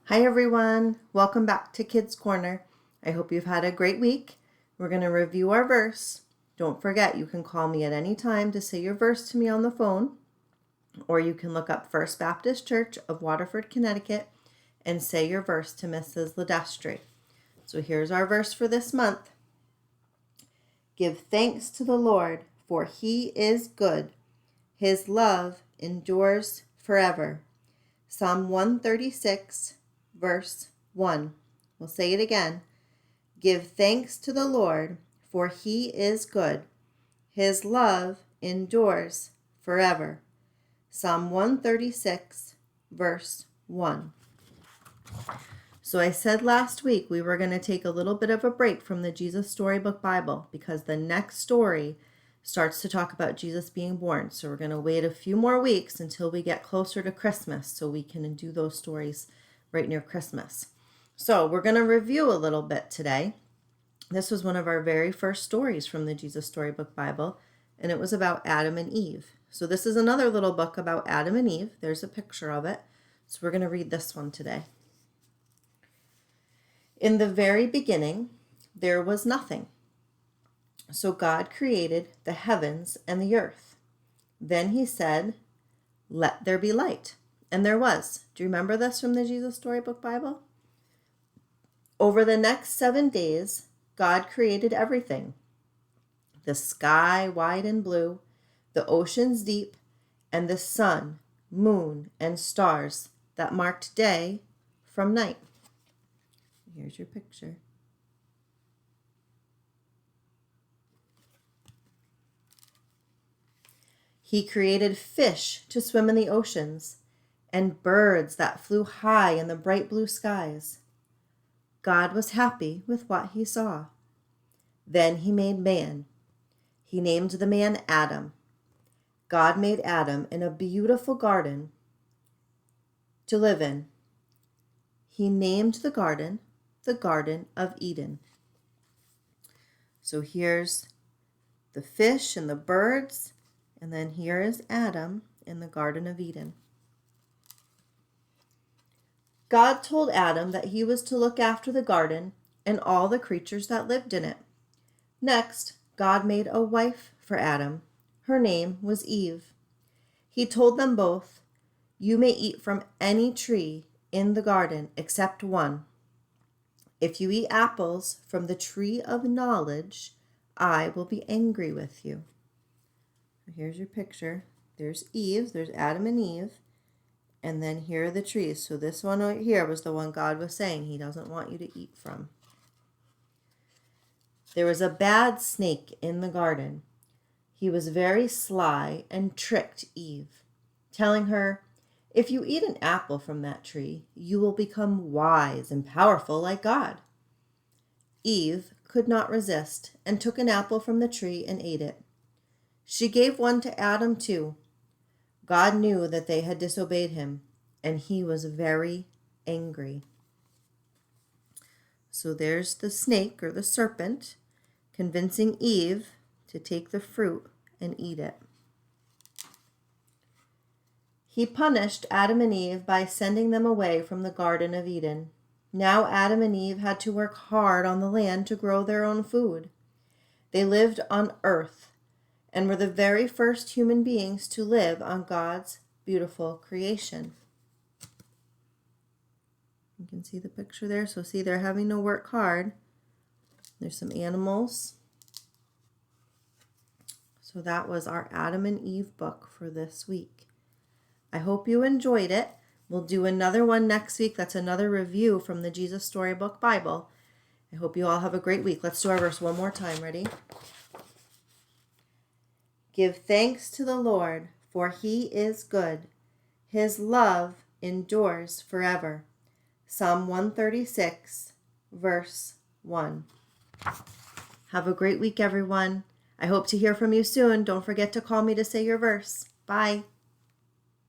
Hi everyone, welcome back to Kids Corner. I hope you've had a great week. We're going to review our verse. Don't forget, you can call me at any time to say your verse to me on the phone, or you can look up First Baptist Church of Waterford, Connecticut, and say your verse to Mrs. Ledestri. So here's our verse for this month. Give thanks to the Lord, for he is good. His love endures forever. Psalm 136, verse 1. We'll say it again. Give thanks to the Lord, for he is good. His love endures forever. Psalm 136, verse 1. So I said last week we were going to take a little bit of a break from the Jesus Storybook Bible because the next story starts to talk about Jesus being born. So we're going to wait a few more weeks until we get closer to Christmas so we can do those stories right near Christmas. So we're going to review a little bit today. This was one of our very first stories from the Jesus Storybook Bible, and it was about Adam and Eve. So this is another little book about Adam and Eve. There's a picture of it. So we're going to read this one today. In the very beginning, there was nothing. So God created the heavens and the earth. Then he said, "Let there be light." And there was. Do you remember this from the Jesus Storybook Bible? Over the next 7 days, God created everything. The sky wide and blue, the oceans deep, and the sun, moon, and stars that marked day from night. Here's your picture. He created fish to swim in the oceans and birds that flew high in the bright blue skies. God was happy with what he saw. Then he made man. He named the man Adam. God made Adam in a beautiful garden to live in. He named the Garden of Eden. So here's the fish and the birds, and then here is Adam in the Garden of Eden. God told Adam that he was to look after the garden and all the creatures that lived in it. Next, God made a wife for Adam. Her name was Eve. He told them both, "You may eat from any tree in the garden except one. If you eat apples from the tree of knowledge, I will be angry with you." Here's your picture. There's Eve, there's Adam and Eve, and then here are the trees. So this one right here was the one God was saying he doesn't want you to eat from. There was a bad snake in the garden. He was very sly and tricked Eve, telling her, "If you eat an apple from that tree, you will become wise and powerful like God." Eve could not resist and took an apple from the tree and ate it. She gave one to Adam too. God knew that they had disobeyed him, and he was very angry. So there's the snake or the serpent convincing Eve to take the fruit and eat it. He punished Adam and Eve by sending them away from the Garden of Eden. Now Adam and Eve had to work hard on the land to grow their own food. They lived on earth and were the very first human beings to live on God's beautiful creation. You can see the picture there. So see, they're having to work hard. There's some animals. So that was our Adam and Eve book for this week. I hope you enjoyed it. We'll do another one next week. That's another review from the Jesus Storybook Bible. I hope you all have a great week. Let's do our verse one more time. Ready? Give thanks to the Lord, for he is good. His love endures forever. Psalm 136, verse 1. Have a great week, everyone. I hope to hear from you soon. Don't forget to call me to say your verse. Bye.